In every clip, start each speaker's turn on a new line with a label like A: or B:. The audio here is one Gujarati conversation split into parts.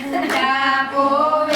A: બુઢાપો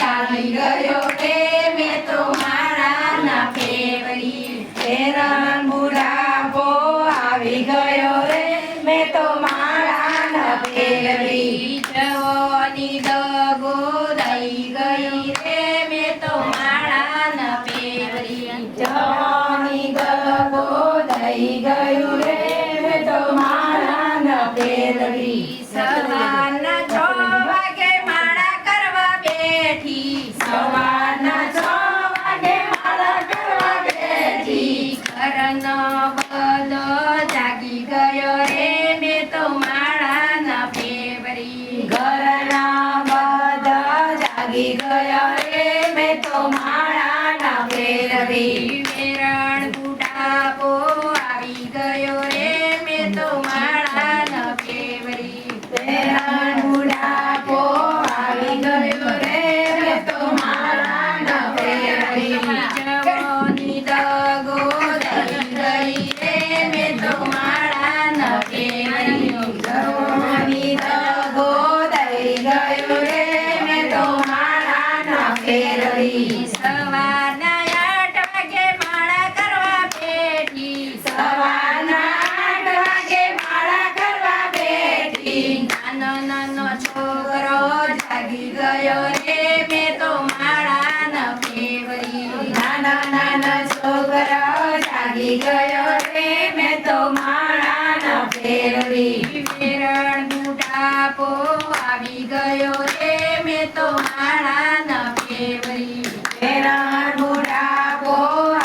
A: આવી ગયો રે મેં તો માળા ન ફેરવી.
B: હેરાન બુઢાપો આવી ગયો રે મેં તો માળા ન ફેરવી.
A: જવાની દગો દઈ ગઈ રે મેં તો માળા ન ફેરવી.
B: જવાની દગો દઈ ગયું રે મેં તો માળા ન ફેરવી.
A: સવારના 6 વાગે માળા કરવા બેઠી.
B: સવારના 6 વાગે માળા કરવા બેઠી.
A: ઘરનો બધો જાગી ગયો રે મેં તો માળા ન ફેરવી.
B: ઘરના બધા જાગી ગયા રે મેં તો માળા ન ફેરવી.
A: વેરણ બુઢાપો આવી ગયો રે મેં તો માળા ન ફેરવી.
B: હેરાન બુઢાપો આવી ગયો રે મેં તો માળા ન ફેરવી.
A: જવાની દગો દઈ ગઈ રે મેં તો માળા ન ફેરવી.
B: જવાની દગો દઈ ગયું રે મેં તો માળા ન ફેરવી.
A: સવારના 8 વાગે માળા કરવા બેઠી.
B: સવારના 8 વાગે માળા કરવા બેઠી.
A: નાનો નાનો છોકરો જાગી ગયો રે મેં તો માળા ન ફેરવી.
B: નાના નાના છોકરા જાગી ગયો રે મેં તો માળા ન ફેરવી.
A: વેરણ બુઢાપો આવી ગયો રે મેં તો માળા ન ફેરવી.
B: હેરાન બુઢાપો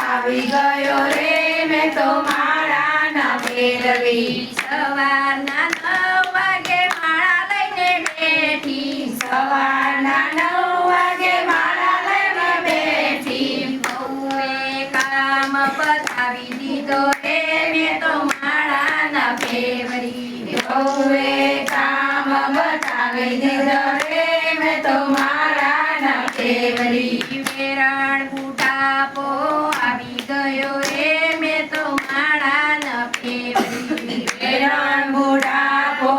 B: આવી ગયો રે મેં તો માળા ન ફેરવી.
A: સવારના 9 વાગે માળા લઈને બેઠી.
B: સવારના 9 વાગે માળા લઈને બેઠી.
A: બહુએ કામ પતાવી દીધો રે મેં તો માળા ન ફેરવી.
B: બહુએ કામ બતાવી દીધો રે મેં તો માળા ન ફેરવી.
A: વેરણ બુઢાપો આવી ગયો રે મેં તો માળા ન ફેરવી.
B: હેરાન બુઢાપો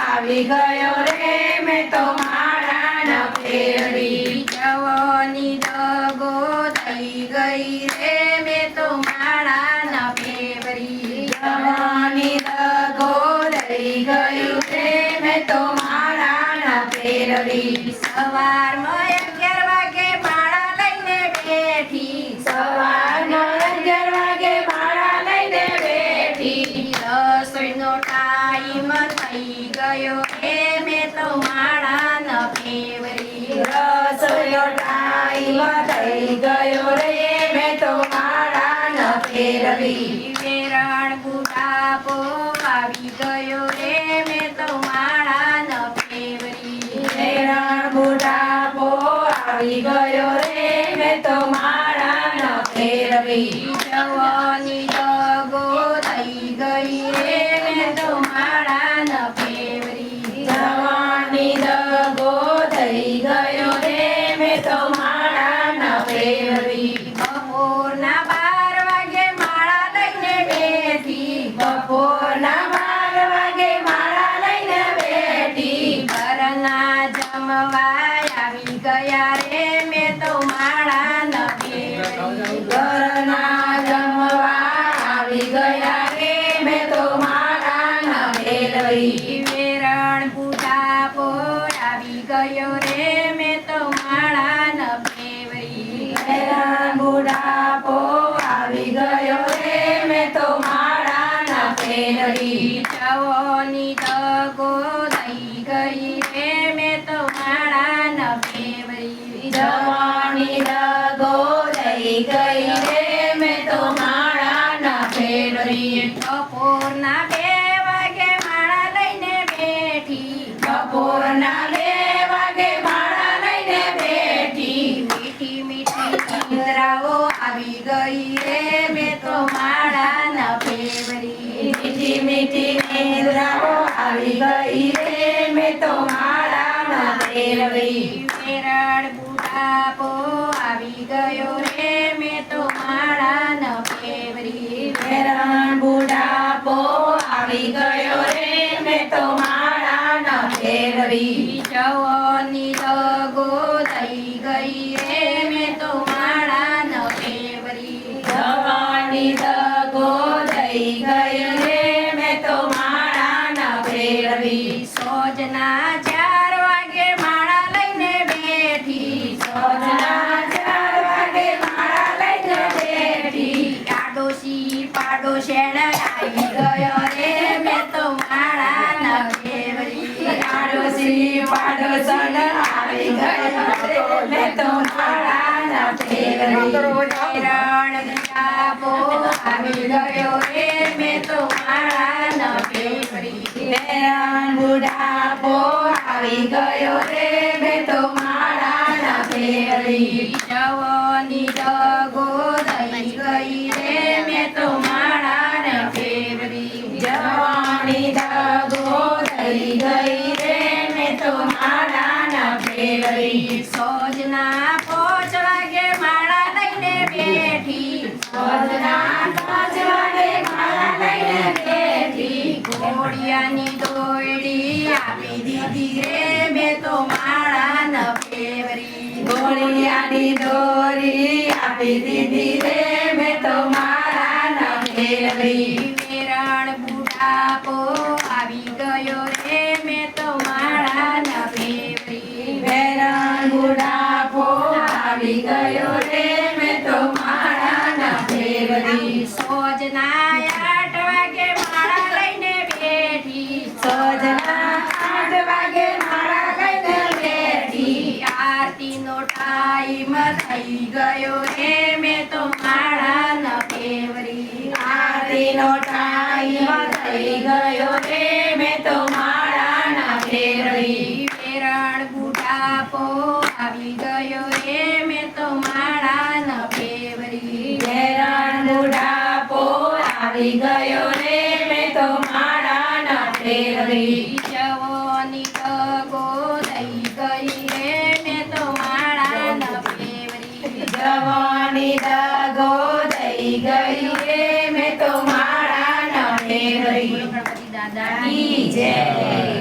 B: આવી ગયો રે મેં તો માળા ન ફેરવી.
A: જવાની દગો થઈ ગઈ રે મેં તો માળા ન ફેરવી.
B: જવાની દગો દઈ ગયું રે મેં તો માળા ન ફેરવી.
A: સવારમાં 11 વાગે માળા લઈને બેઠી.
B: સવારના 11 વાગે માળા લઈને બેઠી.
A: રસોઈનો ટાઈમ થઈ ગયો રે મેં તો માળા ન ફેરવી.
B: રસોઈનો ટાઈમ થઈ ગયો રે મેં તો માળા ન ફેરવી.
A: વેરણ બુઢાપો આવી ગયો રે મેં તો માળા ન ફેરવી.
B: હેરાન બુઢાપો આવી ગયો રે મેં તો માળા ન ફેરવી.
A: જવાની દગો થઈ ગઈ રે મેં તો માળા ન ફેરવી.
B: જવાની દગો થઈ ગયો રે મેં તો માળા ન ફેરવી.
A: બપોરના 12 વાગે માળા લઈને બેઠી.
B: બપોરના 12 વાગે માળા લઈને બેઠી.
A: ઘરના જમવા આવી ગયા રે મેં તો માળા ન ફેરવી.
B: ઘરના જમવા આવી ગયા રે મેં તો માળા ન ફેરવી.
A: વેરણ બુઢાપો આવી ગયો રે મેં તો માળા ન ફેરવી.
B: હેરાન બુઢાપો આવી ગયો રે મેં તો માળા ન ફેરવી.
A: જવાની દગો દઈ ગઈ રે મેં તો માળા ન ફેરવી.
B: જવાની દગો દઈ ગઈ રે મેં તો માળા ન ફેરવી.
A: બપોરના 2 વાગે માળા લઈને બેઠી.
B: બપોરના 2 વાગે માળા લઈને બેઠી.
A: મીઠી મીઠી નિંદ્રાઓ આવી ગઈ રે મેં તો માળા ન ફેરવી.
B: મીઠી મીઠી નિંદ્રાઓ આવી ગઈ રે મેં તો માળા ન ફેરવી.
A: વેરણ બુઢાપો આવી ગયો રે મેં તો માળા ન ફેરવી.
B: હેરાન બુઢાપો આવી ગયો રે મેં તો માળા ન ફેરવી.
A: જવાની
B: ગયો રે મેં તો માળા ન ફેરવી
A: રણ ગુલાબો આવી ગયો રે મેં તો માળા ન ફેરવી
B: હેરાન બુઢાપો આવી ગયો રે મેં તો માળા ન ફેરવી
A: જવાની ડગો દઈ ગઈ રે મેં તો માળા ન ફેરવી
B: જવાની દગો થઈ ગઈ રે મેં તો માળા ન ફેરવી
A: સોજના 5 વાગે માળા લઈને બેઠી
B: સોજના 5 વાગે માળા લઈને બેઠી
A: ઘોડિયાની દોયડી આપી દીધી રે મેં તો માળા ન ફેરવી
B: ઘોડિયાની દોરી આપી દીધી રે મેં તો માળા ન ફેરવી
A: વેરણ બુઢાપો આવી ગયો રે મેં તો માળા ન ફેરવી
B: વેરણ બુઢાપો આવી ગયો રે મેં તો માળા ન ફેરવી
A: સોજના 8 વાગે માળા લઈને બેઠી
B: સોજના 8 વાગે માળા લઈને બેઠી
A: આરતીનો ટાઈમ થઈ ગયો રે મેં તો માળા ન ફેરવી
B: આરતીનો ટાઈમ થઈ ગયો રે મેં તો માળા ન ફેરવી
A: વેરણ બુઢાપો આવી ગયો રે મેં તો માળા ન ફેરવી
B: વેરણ બુઢાપો આવી ગયો રે મેં તો માળા ન ફેરવી
A: જવાની ડગો દઈ ગઈ રે મેં તો માળા ન ફેરવી
B: જવાની દગો થઈ ગઈ રે મેં તો માળા ન ફેરવી
A: ગણપતિ દાદા
B: કી જય